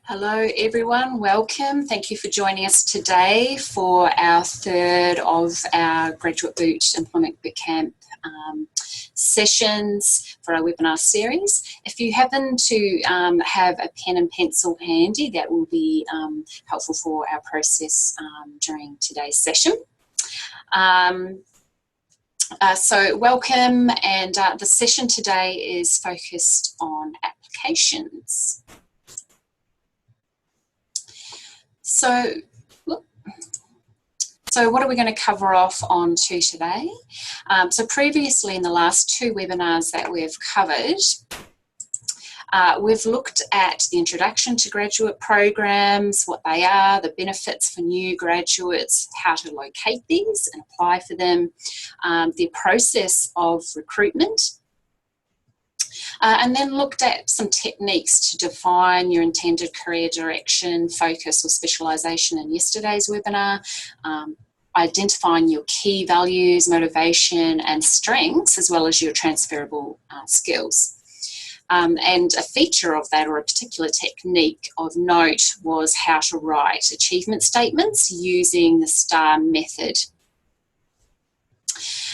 Hello everyone, welcome. Thank you for joining us today for our third of our Graduate Employment Bootcamp sessions for our webinar series. If you happen to have a pen and pencil handy, that will be helpful for our process during today's session. So welcome, and the session today is focused on applications. So what are we going to cover off on to today? So previously in the last two webinars that we've covered, we've looked at the introduction to graduate programs, what they are, the benefits for new graduates, how to locate these and apply for them, the process of recruitment, and then looked at some techniques to define your intended career direction, focus or specialisation in yesterday's webinar, identifying your key values, motivation and strengths, as well as your transferable skills. And a feature of that, or a particular technique of note, was how to write achievement statements using the STAR method.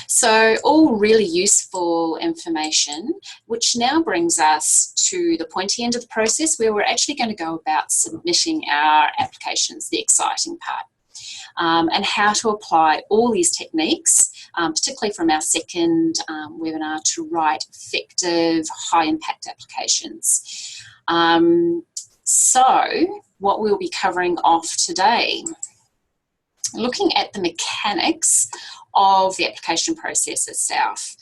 So all really useful information, which now brings us to the pointy end of the process where we're actually going to go about submitting our applications, the exciting part, and how to apply all these techniques, particularly from our second webinar, to write effective, high-impact applications. So what we'll be covering off today, looking at the mechanics of the application process itself,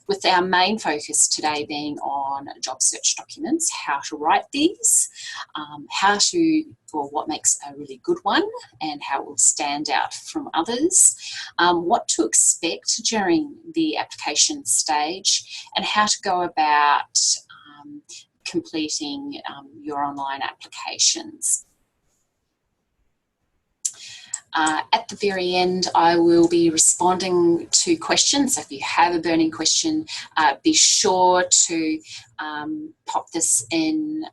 with our main focus today being on job search documents, how to write these, what makes a really good one and how it will stand out from others, what to expect during the application stage, and how to go about completing your online applications. At the very end, I will be responding to questions. So if you have a burning question, be sure to pop this in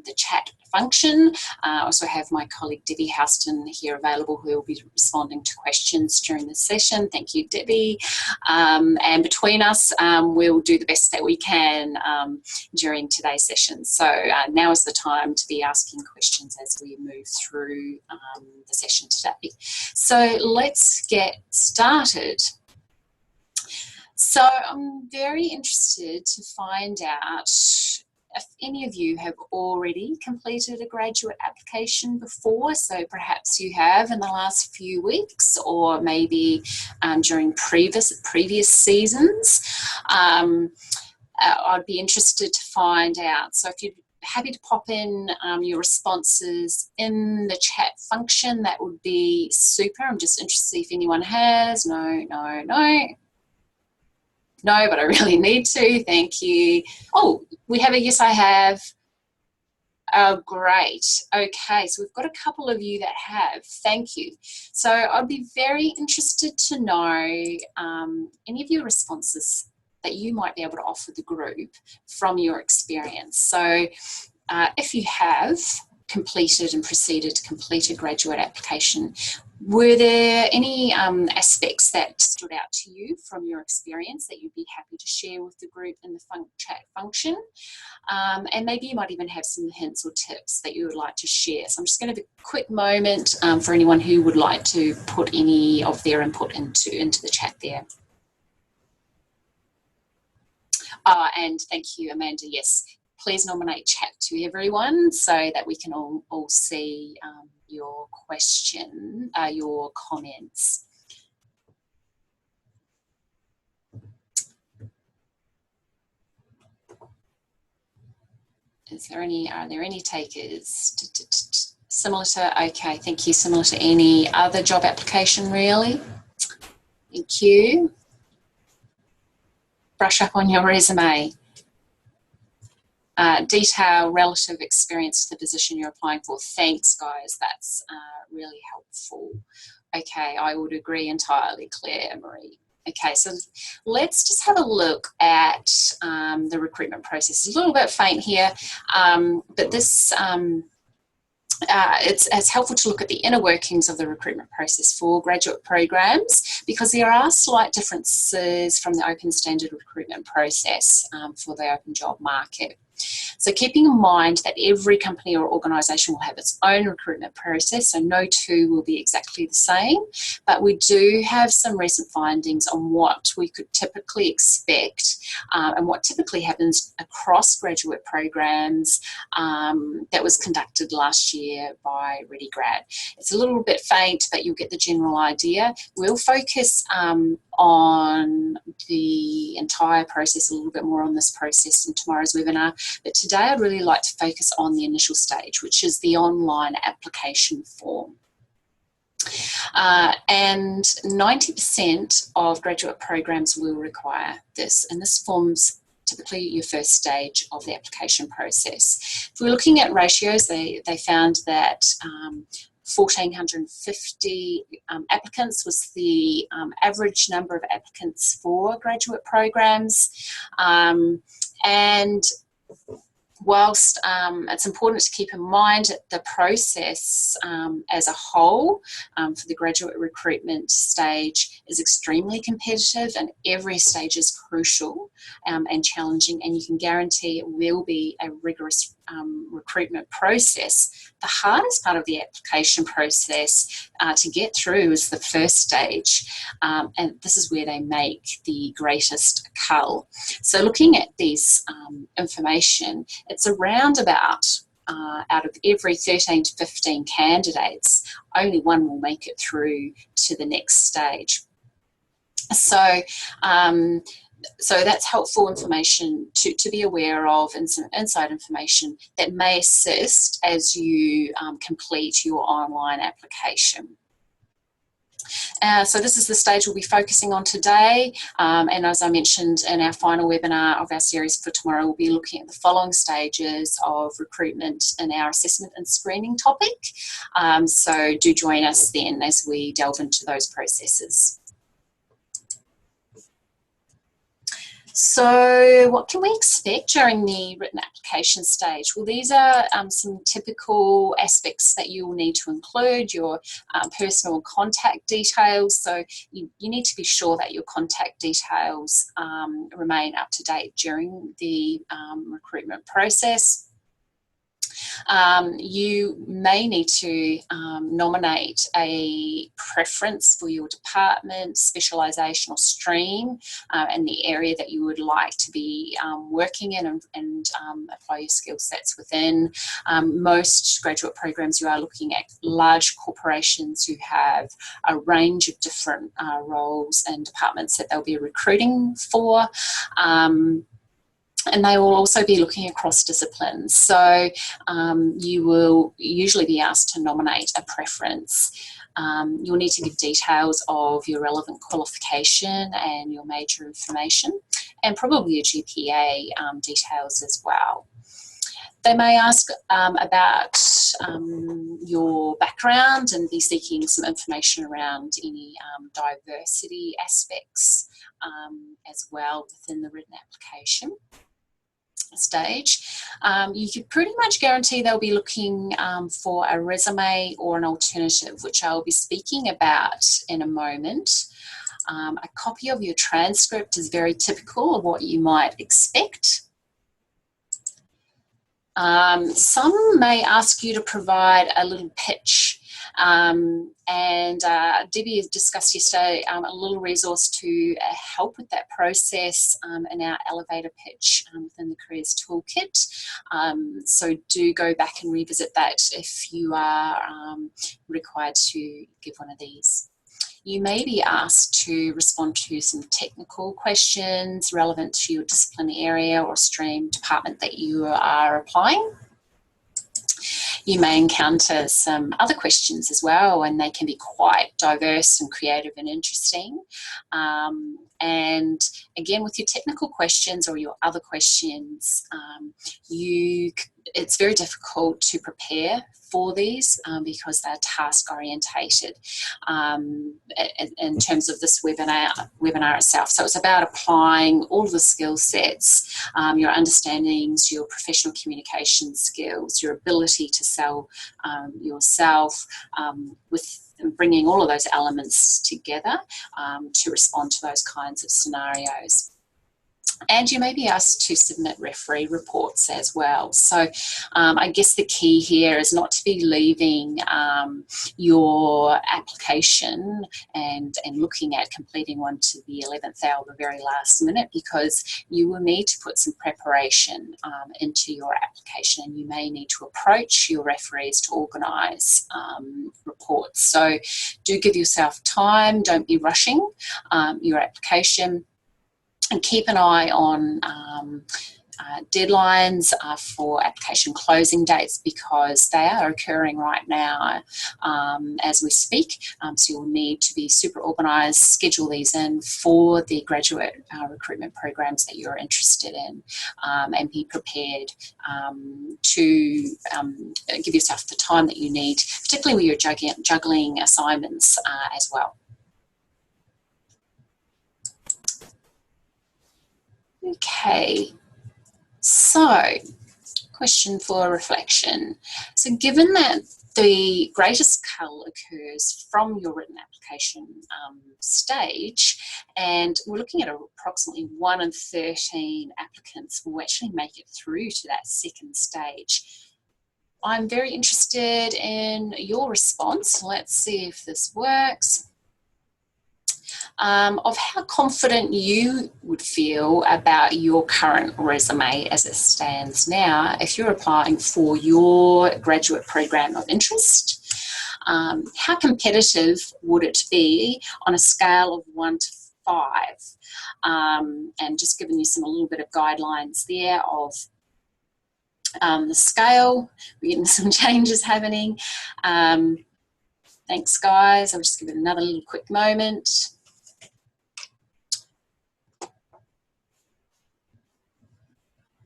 the chat function. I also have my colleague Debbie Houston here available, who will be responding to questions during the session. Thank you, Debbie. And between us, we'll do the best that we can during today's session. So now is the time to be asking questions as we move through the session today. So let's get started. So I'm very interested to find out if any of you have already completed a graduate application before. So perhaps you have in the last few weeks, or maybe during previous seasons. I'd be interested to find out. So if you're happy to pop in your responses in the chat function, that would be super. I'm just interested to see if anyone has. No, but I really need to. Thank you. Oh, we have a yes, I have. Oh, great. Okay, so we've got a couple of you that have. Thank you. So I'd be very interested to know any of your responses that you might be able to offer the group from your experience. So if you have completed and proceeded to complete a graduate application, were there any aspects that stood out to you from your experience that you'd be happy to share with the group in the chat function? And maybe you might even have some hints or tips that you would like to share. So I'm just going to have a quick moment for anyone who would like to put any of their input into the chat there. And thank you, Amanda. Yes, please nominate chat to everyone so that we can all see your question, your comments. Are there any takers? Similar to, okay, thank you, similar to any other job application, really? Thank you. Brush up on your resume. Detail relative experience to the position you're applying for. Thanks, guys. That's really helpful. Okay, I would agree entirely, Claire Marie. Okay, so let's just have a look at the recruitment process. It's a little bit faint here, but this it's helpful to look at the inner workings of the recruitment process for graduate programs, because there are slight differences from the open standard recruitment process for the open job market. So keeping in mind that every company or organisation will have its own recruitment process, so no two will be exactly the same, but we do have some recent findings on what we could typically expect and what typically happens across graduate programs that was conducted last year by ReadyGrad. It's a little bit faint, but you'll get the general idea. We'll focus on the entire process, a little bit more on this process in tomorrow's webinar, but today I'd really like to focus on the initial stage, which is the online application form. And 90% of graduate programs will require this, and this forms typically your first stage of the application process. If we're looking at ratios, they found that 1,450 applicants was the average number of applicants for graduate programs, and whilst it's important to keep in mind that the process as a whole for the graduate recruitment stage is extremely competitive, and every stage is crucial and challenging, and you can guarantee it will be a rigorous recruitment process. The hardest part of the application process to get through is the first stage, and this is where they make the greatest cull. So looking at these information, it's around about out of every 13 to 15 candidates, only one will make it through to the next stage. So so that's helpful information to be aware of, and some inside information that may assist as you complete your online application. So this is the stage we'll be focusing on today, and as I mentioned in our final webinar of our series for tomorrow, we'll be looking at the following stages of recruitment in our assessment and screening topic. So do join us then as we delve into those processes. So what can we expect during the written application stage? Well, these are some typical aspects that you will need to include: your personal contact details. So you need to be sure that your contact details remain up to date during the recruitment process. You may need to nominate a preference for your department, specialisation or stream, and the area that you would like to be working in and apply your skill sets within. Most graduate programs, you are looking at large corporations who have a range of different roles and departments that they'll be recruiting for. And they will also be looking across disciplines. So you will usually be asked to nominate a preference. You'll need to give details of your relevant qualification and your major information, and probably your GPA details as well. They may ask about your background and be seeking some information around any diversity aspects as well within the written application stage. You could pretty much guarantee they'll be looking for a resume or an alternative, which I'll be speaking about in a moment. A copy of your transcript is very typical of what you might expect. Some may ask you to provide a little pitch, and Debbie has discussed yesterday a little resource to help with that process in our elevator pitch within the Careers Toolkit. So do go back and revisit that if you are required to give one of these. You may be asked to respond to some technical questions relevant to your discipline area or stream department that you are applying. You may encounter some other questions as well, and they can be quite diverse and creative and interesting. And again, with your technical questions or your other questions, you it's very difficult to prepare for these because they're task orientated in terms of this webinar itself. So it's about applying all of the skill sets, your understandings, your professional communication skills, your ability to sell yourself with bringing all of those elements together to respond to those kinds of scenarios. And you may be asked to submit referee reports as well. So I guess the key here is not to be leaving your application and looking at completing one to the 11th hour, the very last minute, because you will need to put some preparation into your application, and you may need to approach your referees to organise reports. So do give yourself time, don't be rushing your application. And keep an eye on deadlines for application closing dates, because they are occurring right now as we speak. So you'll need to be super organised, schedule these in for the graduate recruitment programs that you're interested in, and be prepared to give yourself the time that you need, particularly when you're juggling assignments as well. Okay, so question for reflection. So given that the greatest cull occurs from your written application stage, and we're looking at approximately 1 in 13 applicants will actually make it through to that second stage, I'm very interested in your response. Let's see if this works. Of how confident you would feel about your current resume as it stands now if you're applying for your graduate program of interest. How competitive would it be on a scale of 1 to 5? And just giving you a little bit of guidelines there of the scale. We're getting some changes happening. Thanks, guys. I'll just give it another little quick moment.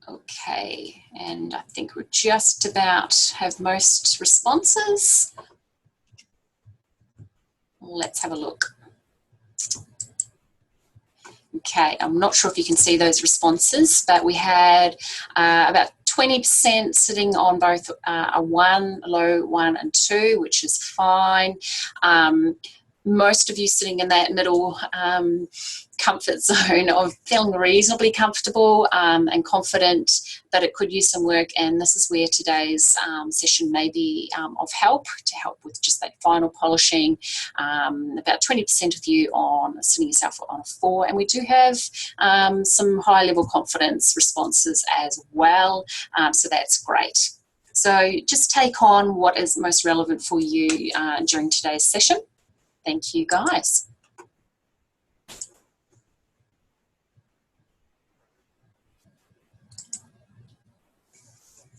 Okay, and I think we're just about have most responses. Let's have a look. Okay, I'm not sure if you can see those responses, but we had about 20% sitting on both a 1, low 1 and 2, which is fine. Most of you sitting in that middle comfort zone of feeling reasonably comfortable and confident that it could use some work, and this is where today's session may be of help, to help with just that final polishing. About 20% of you on sitting yourself on a 4, and we do have some high level confidence responses as well, so that's great. So just take on what is most relevant for you during today's session. Thank you, guys.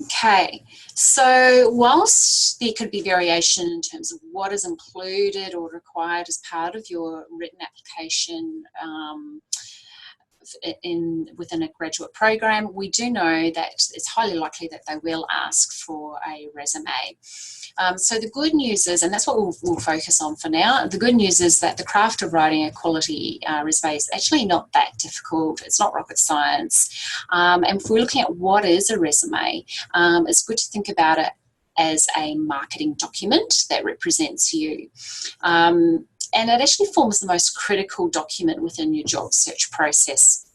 Okay, so whilst there could be variation in terms of what is included or required as part of your written application within a graduate program, we do know that it's highly likely that they will ask for a resume. So the good news is, and that's what we'll focus on for now, the good news is that the craft of writing a quality resume is actually not that difficult. It's not rocket science. And if we're looking at what is a resume, it's good to think about it as a marketing document that represents you. And it actually forms the most critical document within your job search process.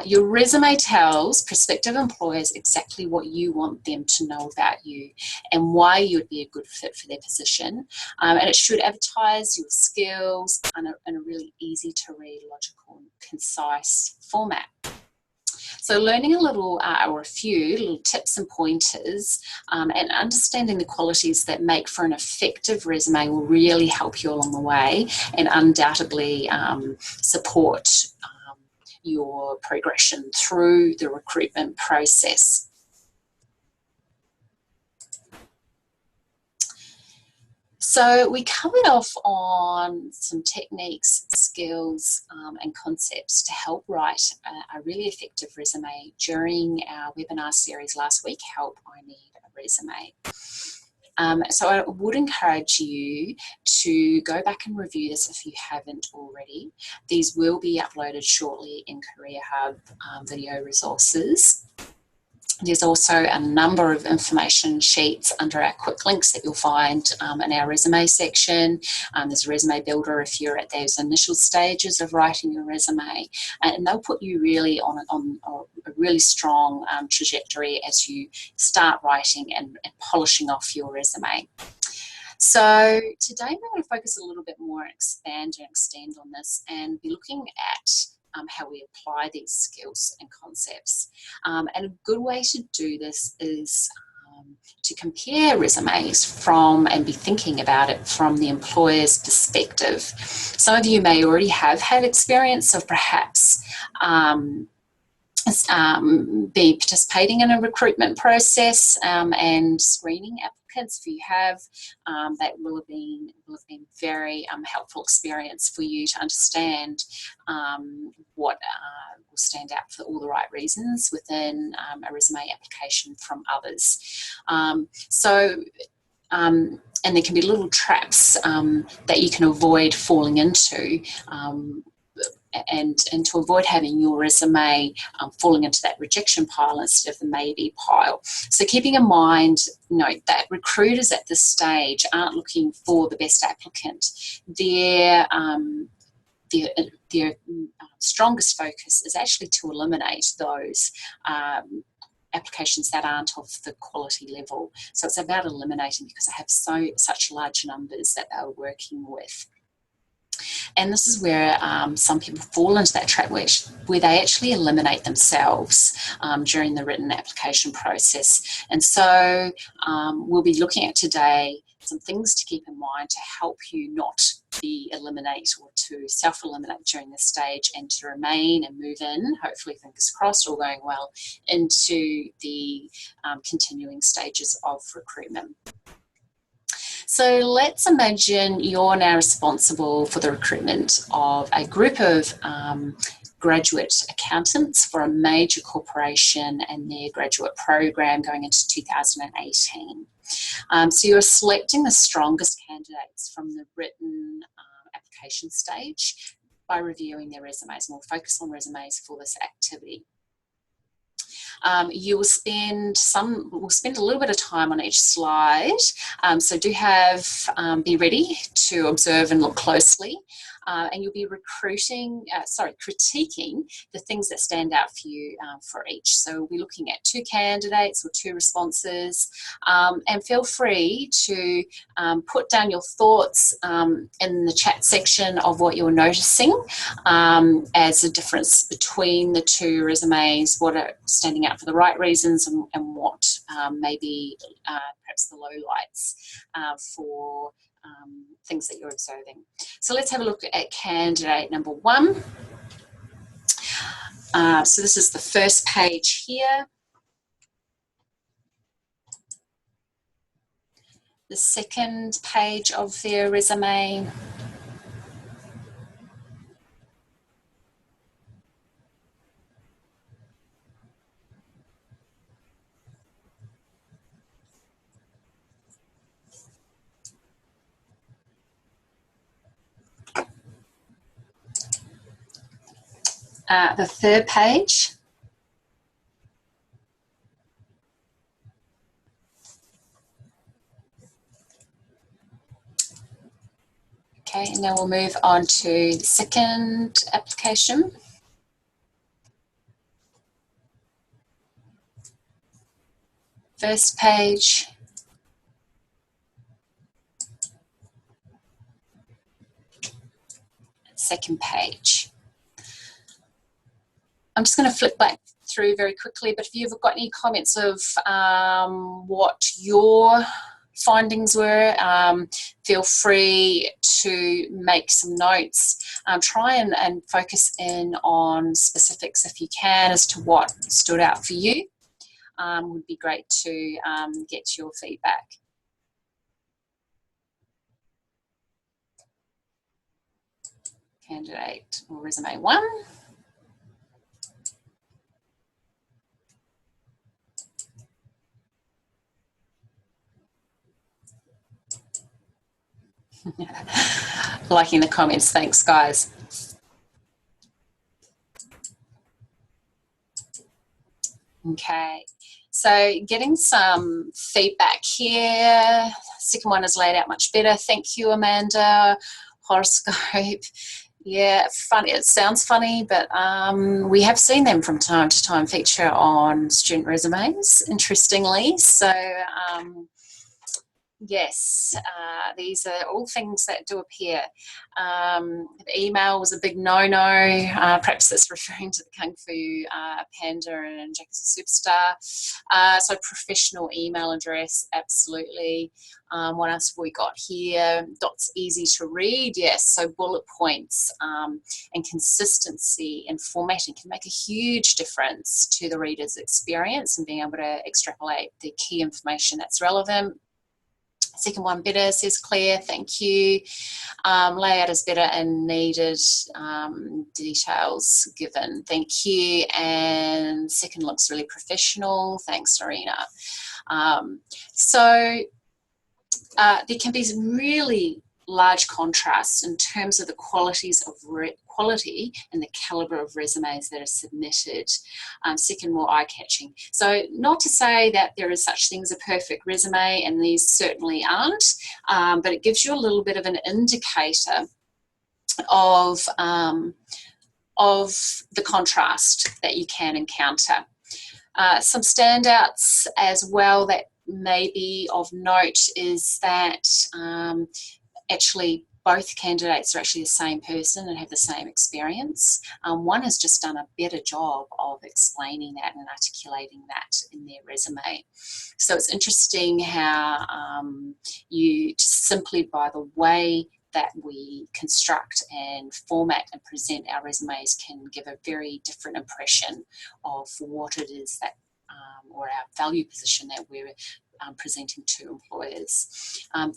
Your resume tells prospective employers exactly what you want them to know about you and why you'd be a good fit for their position. And it should advertise your skills in a really easy to read, logical and concise format. So learning a little or a few little tips and pointers and understanding the qualities that make for an effective resume will really help you along the way and undoubtedly support your progression through the recruitment process. So we covered off on some techniques, skills, and concepts to help write a really effective resume during our webinar series last week, Help I Need a Resume. So I would encourage you to go back and review this if you haven't already. These will be uploaded shortly in Career Hub video resources. There's also a number of information sheets under our quick links that you'll find in our resume section. There's a resume builder if you're at those initial stages of writing your resume, and they'll put you really on a really strong trajectory as you start writing and polishing off your resume. So today we're going to focus a little bit more, expand and extend on this, and be looking at how we apply these skills and concepts. And a good way to do this is to compare resumes from and be thinking about it from the employer's perspective. Some of you may already have had experience of perhaps be participating in a recruitment process and screening applicants. If you have, that will have been very helpful experience for you to understand what will stand out for all the right reasons within a resume application from others. And there can be little traps that you can avoid falling into. And to avoid having your resume falling into that rejection pile instead of the maybe pile. So keeping in mind, that recruiters at this stage aren't looking for the best applicant. Their strongest focus is actually to eliminate those applications that aren't of the quality level. So it's about eliminating, because they have such large numbers that they're working with. And this is where some people fall into that trap where they actually eliminate themselves during the written application process. And so we'll be looking at today some things to keep in mind to help you not be eliminate or to self-eliminate during this stage, and to remain and move in, hopefully fingers crossed, all going well, into the continuing stages of recruitment. So let's imagine you're now responsible for the recruitment of a group of graduate accountants for a major corporation and their graduate program going into 2018. So you're selecting the strongest candidates from the written application stage by reviewing their resumes, and we'll focus on resumes for this activity. We'll spend a little bit of time on each slide, so do be ready to observe and look closely, and you'll be critiquing the things that stand out for you for each. So we'll be looking at 2 candidates or 2 responses, and feel free to put down your thoughts in the chat section of what you're noticing as a difference between the 2 resumes, what are standing out for the right reasons, and what may be perhaps the lowlights for things that you're observing. So let's have a look at candidate number 1. So this is the first page here. The second page of their resume. The third page. Okay, and now we'll move on to the second application. First page. Second page. I'm just going to flip back through very quickly, but if you've got any comments of what your findings were, feel free to make some notes. Try and focus in on specifics if you can as to what stood out for you. Would be great to get your feedback. Candidate or resume 1. Liking the comments. Thanks, guys. Okay, so getting some feedback here. Second one is laid out much better. Thank you, Amanda. Horoscope. Yeah, funny. It sounds funny, but we have seen them from time to time feature on student resumes, interestingly. So, yes, these are all things that do appear. The email was a big no-no. Perhaps that's referring to the Kung Fu Panda and Jack is a Superstar. So professional email address, absolutely. What else have we got here? Dots easy to read, yes. So bullet points and consistency in formatting can make a huge difference to the reader's experience and being able to extrapolate the key information that's relevant. Second one better, says Claire, thank you. Layout is better and needed details given, thank you. And second looks really professional, thanks Norina. So there can be some really large contrasts in terms of the qualities of quality and the calibre of resumes that are submitted. Second, more eye-catching. So not to say that there is such thing as a perfect resume, and these certainly aren't, but it gives you a little bit of an indicator of the contrast that you can encounter. Some standouts as well that may be of note is that actually both candidates are actually the same person and have the same experience. One has just done a better job of explaining that and articulating that in their resume. So it's interesting how you just simply by the way that we construct and format and present our resumes can give a very different impression of what it is that or our value position that we're presenting to employers.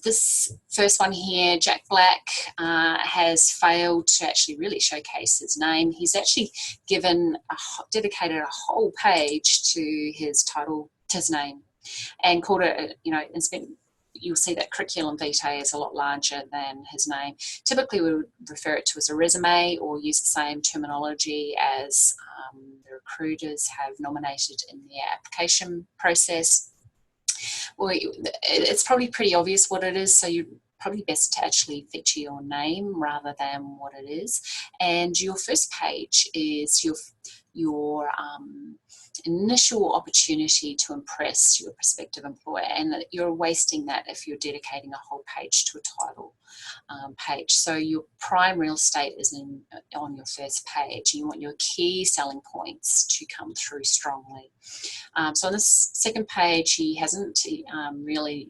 This first one here, Jack Black, has failed to actually really showcase his name. He's actually dedicated a whole page to his title, his name, and called it, and spent. You'll see that curriculum vitae is a lot larger than his name. Typically, we would refer it to as a resume or use the same terminology as the recruiters have nominated in their application process. Well, it's probably pretty obvious what it is, so you're probably best to actually feature your name rather than what it is. And your first page is your initial opportunity to impress your prospective employer, and you're wasting that if you're dedicating a whole page to a title page. So your prime real estate is on your first page. You want your key selling points to come through strongly. So on this second page, he hasn't really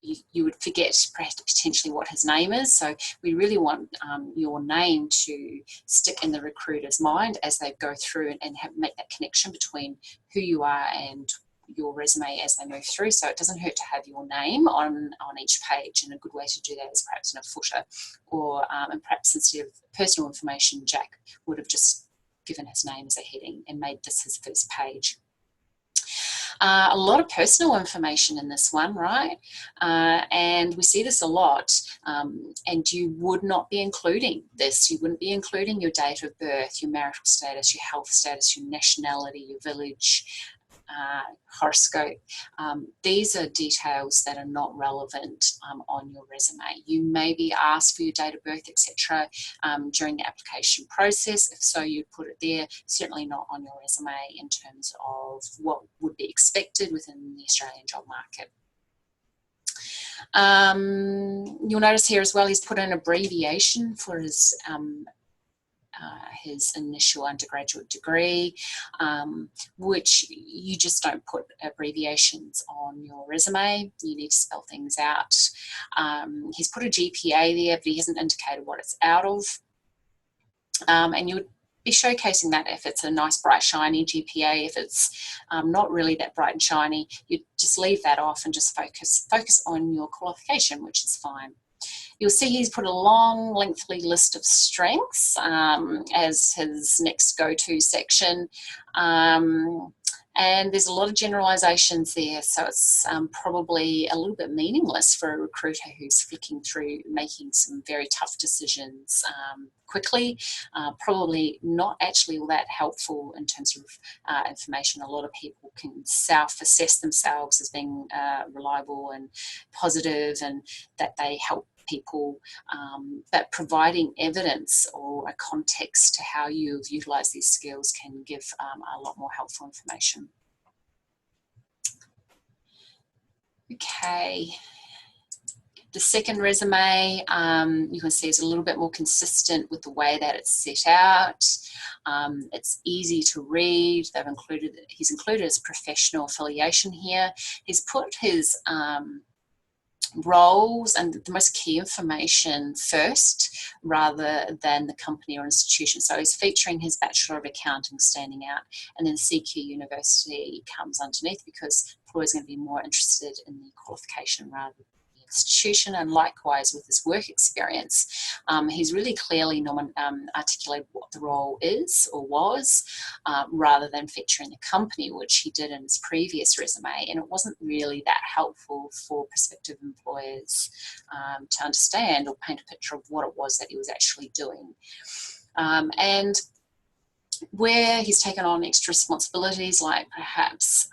you would forget perhaps potentially what his name is. So we really want your name to stick in the recruiter's mind as they go through and make that connection between who you are and your resume as they move through. So it doesn't hurt to have your name on each page, and a good way to do that is perhaps in a footer, or and perhaps instead of personal information, Jack would have just given his name as a heading and made this his first page. A lot of personal information in this one, right? And we see this a lot, and you would not be including this. You wouldn't be including your date of birth, your marital status, your health status, your nationality, your village, horoscope. These are details that are not relevant on your resume. You may be asked for your date of birth, etc., during the application process. If so, you'd put it there. Certainly not on your resume in terms of what would be expected within the Australian job market. You'll notice here as well he's put an abbreviation for his initial undergraduate degree, which you just don't put abbreviations on your resume. You need to spell things out. He's put a GPA there, but he hasn't indicated what it's out of. And you would be showcasing that if it's a nice, bright, shiny GPA. If it's not really that bright and shiny, you just leave that off and just focus on your qualification, which is fine. You'll see he's put a long, lengthy list of strengths as his next go-to section. And there's a lot of generalizations there, so it's probably a little bit meaningless for a recruiter who's flicking through making some very tough decisions quickly. Probably not actually all that helpful in terms of information. A lot of people can self-assess themselves as being reliable and positive, and that they help people, but providing evidence or a context to how you've utilised these skills can give a lot more helpful information. Okay. The second resume, you can see, is a little bit more consistent with the way that it's set out. It's easy to read. He's included his professional affiliation here. He's put his roles and the most key information first rather than the company or institution. So he's featuring his Bachelor of Accounting standing out, and then CQ University comes underneath because employers are going to be more interested in the qualification rather than the institution. And likewise with his work experience, he's really clearly articulated what the role is or was, rather than featuring the company, which he did in his previous resume, and it wasn't really that helpful for prospective employers to understand or paint a picture of what it was that he was actually doing. And where he's taken on extra responsibilities, like perhaps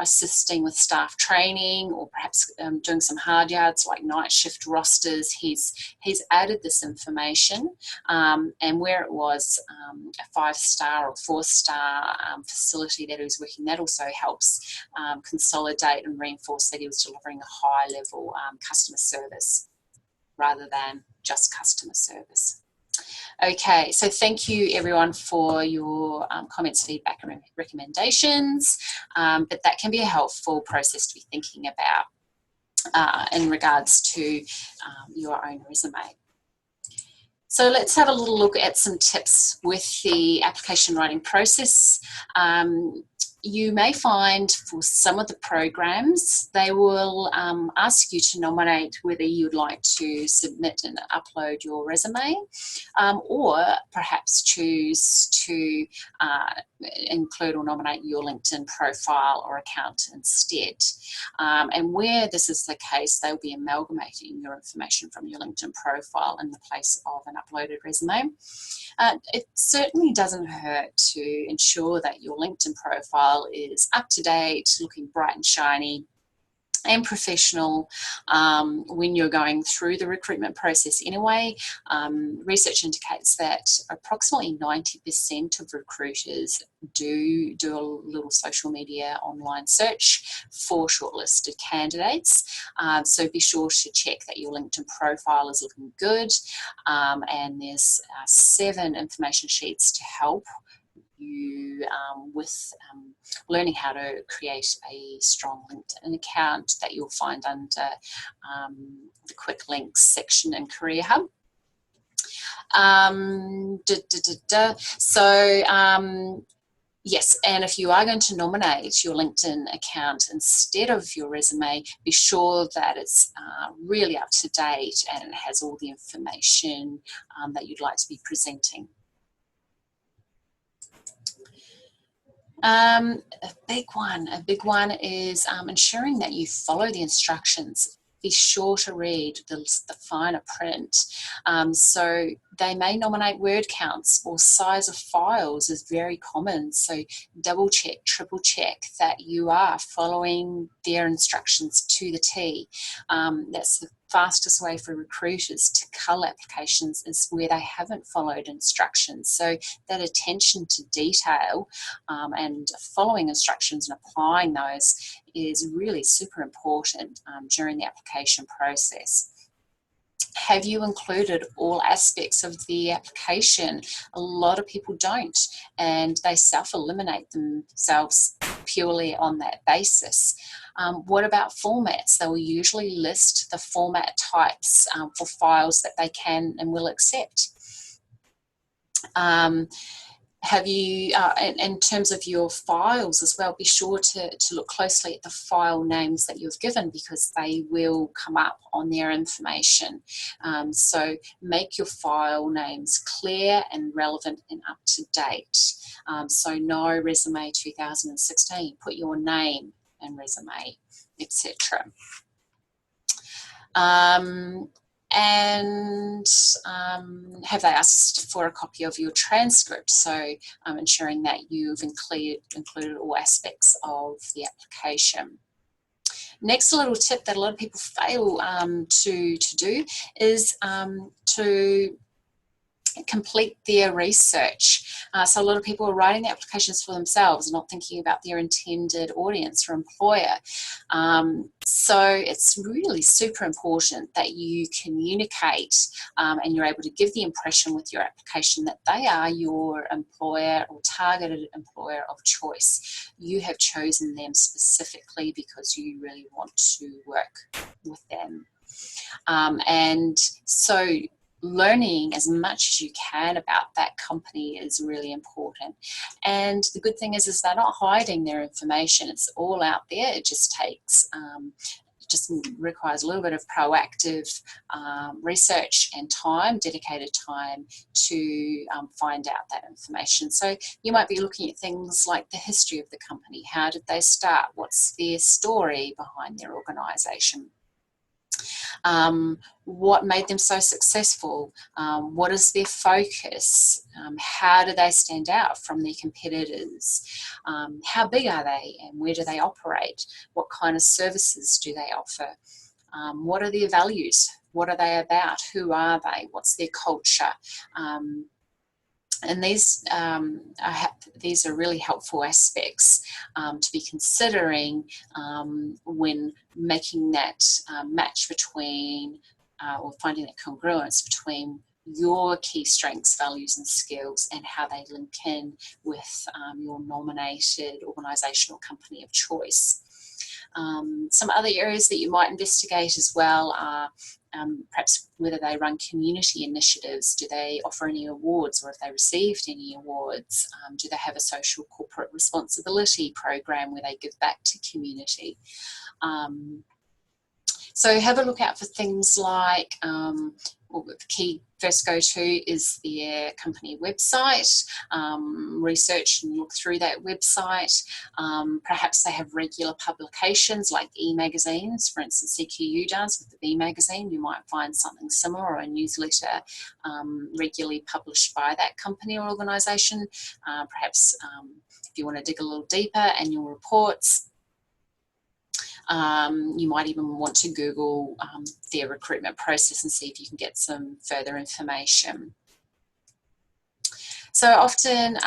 assisting with staff training, or perhaps doing some hard yards like night shift rosters, he's added this information, and where it was a 5-star or 4-star facility that he was working, that also helps consolidate and reinforce that he was delivering a high level customer service rather than just customer service. Okay, so thank you everyone for your comments, feedback and recommendations, but that can be a helpful process to be thinking about in regards to your own resume. So let's have a little look at some tips with the application writing process. You may find for some of the programs, they will ask you to nominate whether you'd like to submit and upload your resume, or perhaps choose to include or nominate your LinkedIn profile or account instead. And where this is the case, they'll be amalgamating your information from your LinkedIn profile in the place of an uploaded resume. It certainly doesn't hurt to ensure that your LinkedIn profile is up to date, looking bright and shiny and professional when you're going through the recruitment process anyway. Research indicates that approximately 90% of recruiters do a little social media online search for shortlisted candidates. So be sure to check that your LinkedIn profile is looking good, and there's 7 information sheets to help you with learning how to create a strong LinkedIn account that you'll find under the quick links section in Career Hub. Yes, and if you are going to nominate your LinkedIn account instead of your resume, be sure that it's really up to date and it has all the information that you'd like to be presenting. A big one is ensuring that you follow the instructions. Be sure to read the finer print. So they may nominate word counts or size of files is very common. So double check, triple check that you are following their instructions to the T. That's the fastest way for recruiters to cull applications is where they haven't followed instructions. So that attention to detail and following instructions and applying those is really super important during the application process. Have you included all aspects of the application? A lot of people don't, and they self-eliminate themselves purely on that basis. What about formats? They will usually list the format types for files that they can and will accept. Have you, in terms of your files as well, be sure to look closely at the file names that you've given, because they will come up on their information. So make your file names clear and relevant and up to date. So no resume 2016, put your name and resume, etc. And have they asked for a copy of your transcript? So ensuring that you've included all aspects of the application. Next little tip that a lot of people fail to do is to complete their research. So a lot of people are writing the applications for themselves, not thinking about their intended audience or employer. So it's really super important that you communicate and you're able to give the impression with your application that they are your employer or targeted employer of choice. You have chosen them specifically because you really want to work with them. And so learning as much as you can about that company is really important. And the good thing is they're not hiding their information. It's all out there. It just takes just requires a little bit of proactive research and time, dedicated time to find out that information. So you might be looking at things like the history of the company. How did they start? What's their story behind their organisation? What made them so successful? What is their focus? How do they stand out from their competitors? How big are they and where do they operate? What kind of services do they offer? What are their values? What are they about? Who are they? What's their culture? And these are really helpful aspects to be considering when making that match between or finding that congruence between your key strengths, values and skills and how they link in with your nominated organisational company of choice. Some other areas that you might investigate as well are perhaps whether they run community initiatives. Do they offer any awards, or have they received any awards? Do they have a social corporate responsibility program where they give back to community? So have a look out for things like, well, the key first go-to is their company website. Research and look through that website. Perhaps they have regular publications like e-magazines. For instance, CQU does with the B magazine. You might find something similar, or a newsletter regularly published by that company or organisation. Perhaps if you want to dig a little deeper, annual reports. You might even want to Google their recruitment process and see if you can get some further information. So often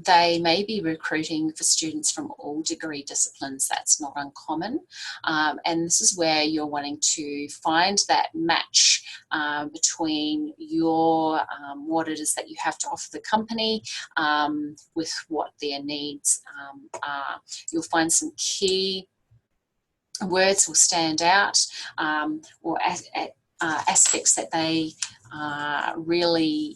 they may be recruiting for students from all degree disciplines. That's not uncommon. And this is where you're wanting to find that match between your what it is that you have to offer the company with what their needs are. You'll find some key words will stand out, or aspects that they really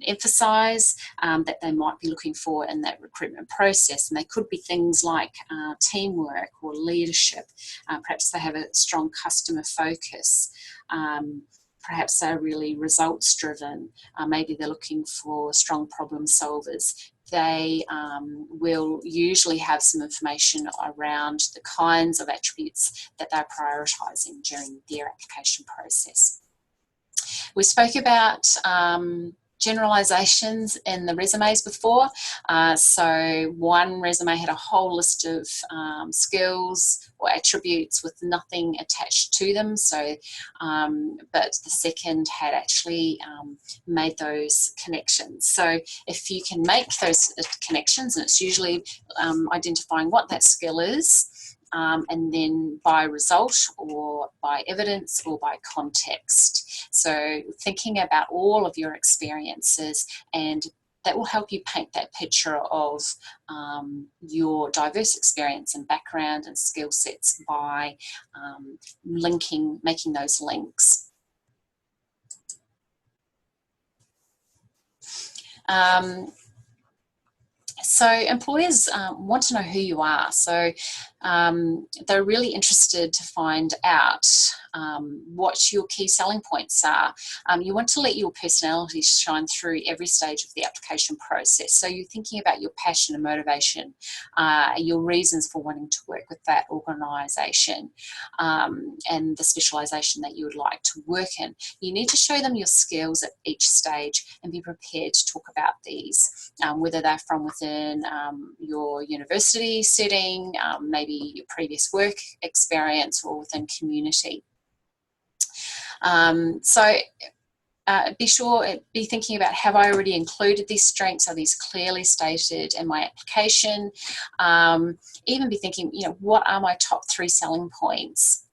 emphasise that they might be looking for in that recruitment process. And they could be things like teamwork or leadership. Perhaps they have a strong customer focus. Perhaps they're really results driven. Maybe they're looking for strong problem solvers. They will usually have some information around the kinds of attributes that they're prioritising during their application process. We spoke about generalisations in the resumes before. So one resume had a whole list of skills or attributes with nothing attached to them. So, but the second had actually made those connections. So if you can make those connections, and it's usually identifying what that skill is, and then by result or by evidence or by context. So thinking about all of your experiences, and that will help you paint that picture of your diverse experience and background and skill sets by making those links. So employers want to know who you are. So they're really interested to find out what your key selling points are. You want to let your personality shine through every stage of the application process. So you're thinking about your passion and motivation, your reasons for wanting to work with that organisation, and the specialisation that you would like to work in. You need to show them your skills at each stage and be prepared to talk about these, whether they're from within your university setting, maybe your previous work experience, or within community. Be thinking about, have I already included these strengths? Are these clearly stated in my application? Even be thinking, what are my top 3 selling points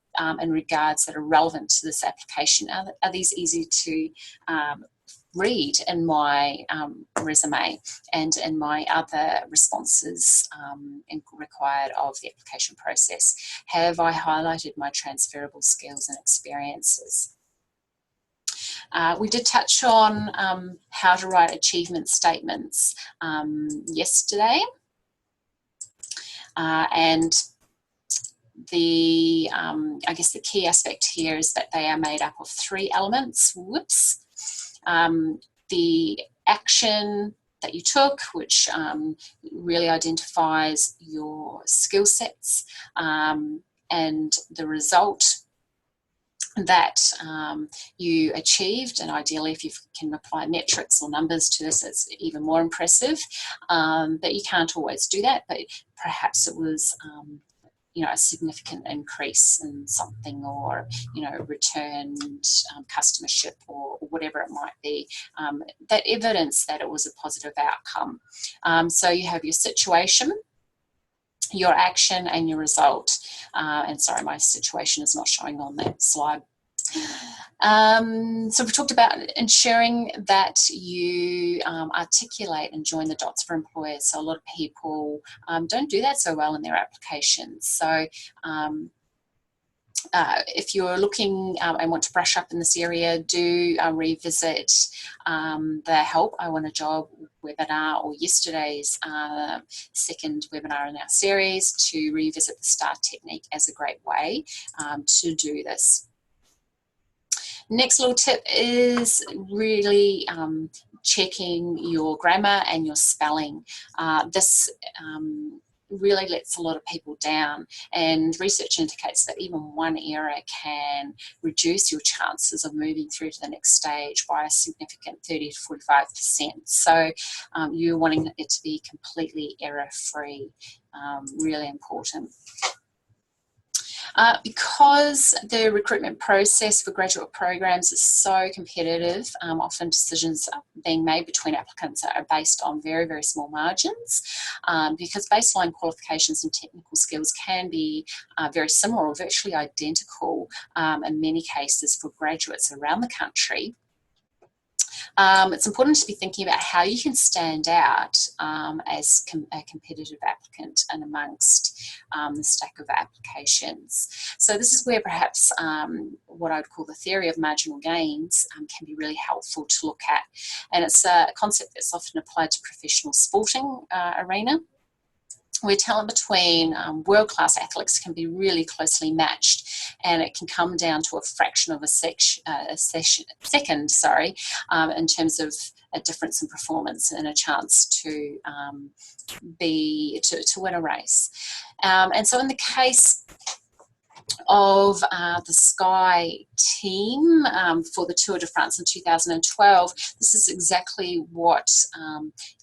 in regards that are relevant to this application? Are these easy to read in my resume and in my other responses required of the application process? Have I highlighted my transferable skills and experiences? We did touch on how to write achievement statements yesterday, and I guess the key aspect here is that they are made up of 3 elements. The action that you took, which really identifies your skill sets, and the result that you achieved, and ideally if you can apply metrics or numbers to this, it's even more impressive. But you can't always do that, but perhaps it was a significant increase in something, or returned customership, or whatever it might be, that evidence that it was a positive outcome. So you have your situation, your action, and your result. And sorry, my situation is not showing on that slide. So we talked about ensuring that you articulate and join the dots for employers. So a lot of people don't do that so well in their applications. So if you're looking and want to brush up in this area, do revisit the Help I Want a Job webinar, or yesterday's second webinar in our series, to revisit the STAR technique as a great way to do this. Next little tip is really checking your grammar and your spelling. This really lets a lot of people down, and research indicates that even one error can reduce your chances of moving through to the next stage by a significant 30 to 45%. So you're wanting it to be completely error-free, really important. Because the recruitment process for graduate programs is so competitive, often decisions being made between applicants are based on very, very small margins, because baseline qualifications and technical skills can be very similar or virtually identical in many cases for graduates around the country. It's important to be thinking about how you can stand out as a competitive applicant and amongst the stack of applications. So this is where perhaps what I'd call the theory of marginal gains can be really helpful to look at. And it's a concept that's often applied to professional sporting arena, where talent between world-class athletes can be really closely matched, and it can come down to a fraction of a second, in terms of a difference in performance and a chance to win a race. And so in the case of the Sky team for the Tour de France in 2012, this is exactly what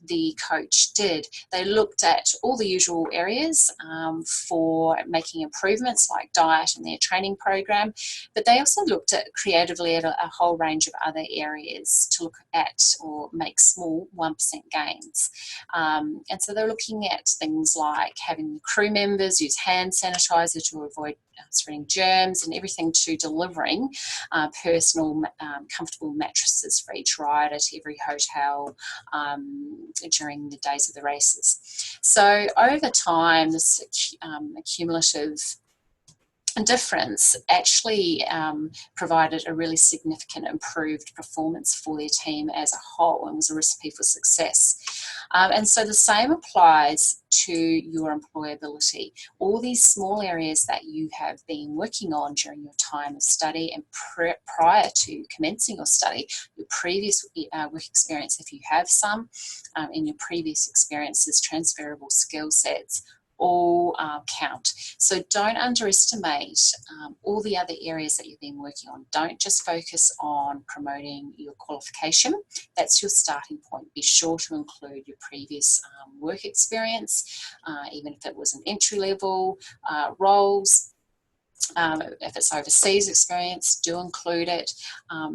the coach did. They looked at all the usual areas for making improvements, like diet and their training program, but they also looked at creatively at a whole range of other areas to look at or make small 1% gains. And so they're looking at things like having the crew members use hand sanitizer to avoid spreading germs, and everything to delivering personal comfortable mattresses for each rider to every hotel during the days of the races. So over time, this cumulative difference actually provided a really significant improved performance for their team as a whole and was a recipe for success. And so the same applies to your employability. All these small areas that you have been working on during your time of study and prior to commencing your study, your previous work experience, if you have some, in your previous experiences, transferable skill sets, all count. So don't underestimate all the other areas that you've been working on. Don't just focus on promoting your qualification. That's your starting point. Be sure to include your previous work experience, even if it was an entry-level roles. If it's overseas experience, do include it.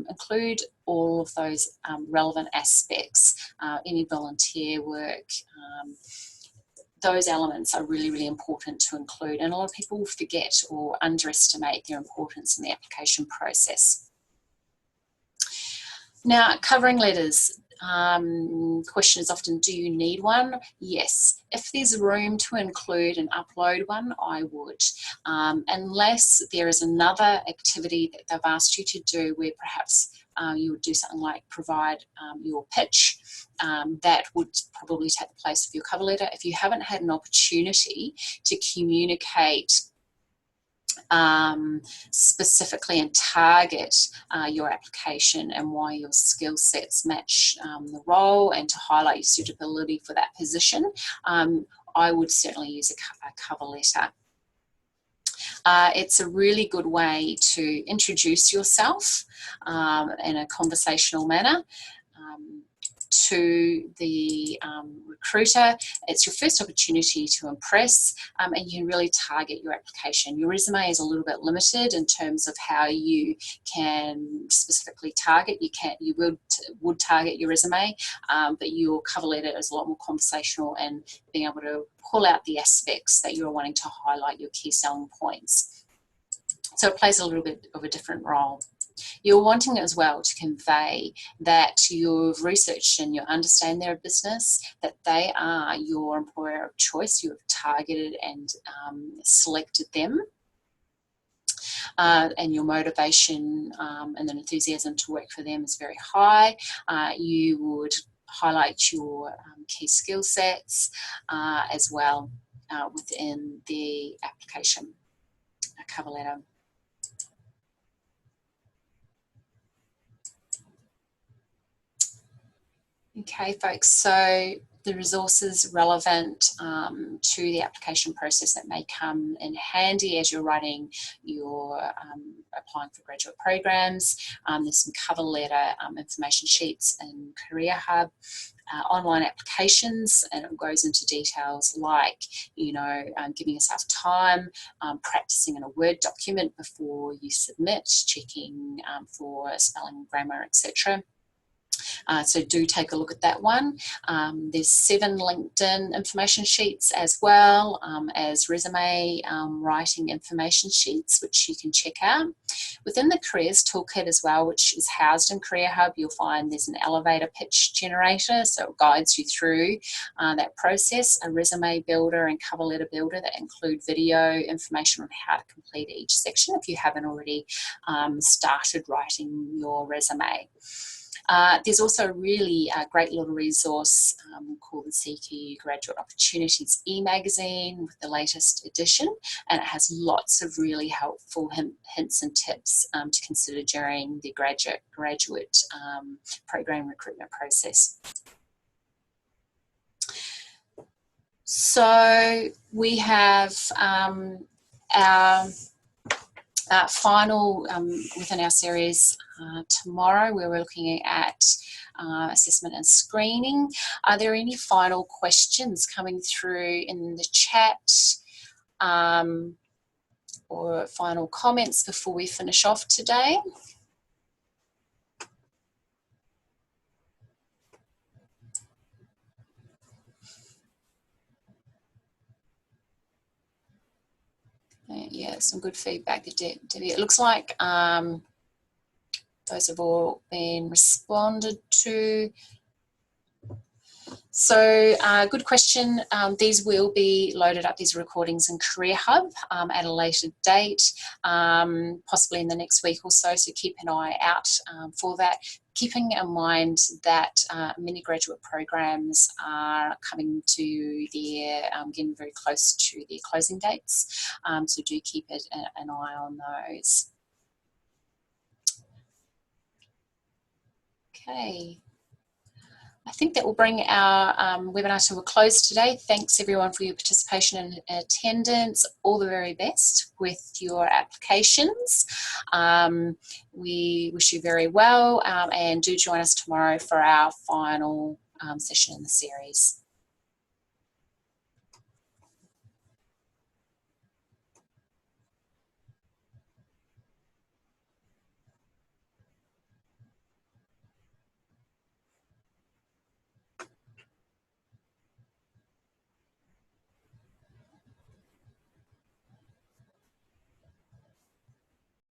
Include all of those relevant aspects, any volunteer work. Those elements are really, really important to include, and a lot of people forget or underestimate their importance in the application process. Now, covering letters. Question is often, do you need one? Yes. If there's room to include and upload one, I would. Unless there is another activity that they've asked you to do where perhaps you would do something like provide your pitch, that would probably take the place of your cover letter. If you haven't had an opportunity to communicate specifically and target your application and why your skill sets match the role, and to highlight your suitability for that position, I would certainly use a cover letter. It's a really good way to introduce yourself in a conversational manner to the recruiter. It's your first opportunity to impress, and you can really target your application. Your resume is a little bit limited in terms of how you can specifically target. You would target your resume, but your cover letter is a lot more conversational and being able to pull out the aspects that you're wanting to highlight, your key selling points. So it plays a little bit of a different role. You're wanting as well to convey that you've researched and you understand their business, that they are your employer of choice. You have targeted and selected them, and your motivation and the enthusiasm to work for them is very high. You would highlight your key skill sets as well within the application cover letter. Okay, folks, so the resources relevant to the application process that may come in handy as you're writing your applying for graduate programs. There's some cover letter information sheets in Career Hub, online applications, and it goes into details like, giving yourself time, practicing in a Word document before you submit, checking for spelling, grammar, etc. So do take a look at that one. There's 7 LinkedIn information sheets as well as resume writing information sheets, which you can check out. Within the Careers Toolkit as well, which is housed in Career Hub, you'll find there's an elevator pitch generator, so it guides you through that process, a resume builder and cover letter builder that include video information on how to complete each section if you haven't already started writing your resume. There's also a really great little resource called the CQ Graduate Opportunities e-magazine with the latest edition, and it has lots of really helpful hints and tips to consider during the graduate program recruitment process. So we have our final within our series tomorrow, where we're looking at assessment and screening. Are there any final questions coming through in the chat or final comments before we finish off today? Yeah, some good feedback. It looks like those have all been responded to. So good question. These will be loaded up, these recordings, in Career Hub at a later date, possibly in the next week or so, so keep an eye out for that. Keeping in mind that many graduate programs are coming to their, getting very close to their closing dates, so do keep an eye on those. Okay. I think that will bring our webinar to a close today. Thanks everyone for your participation and attendance. All the very best with your applications. We wish you very well, and do join us tomorrow for our final session in the series.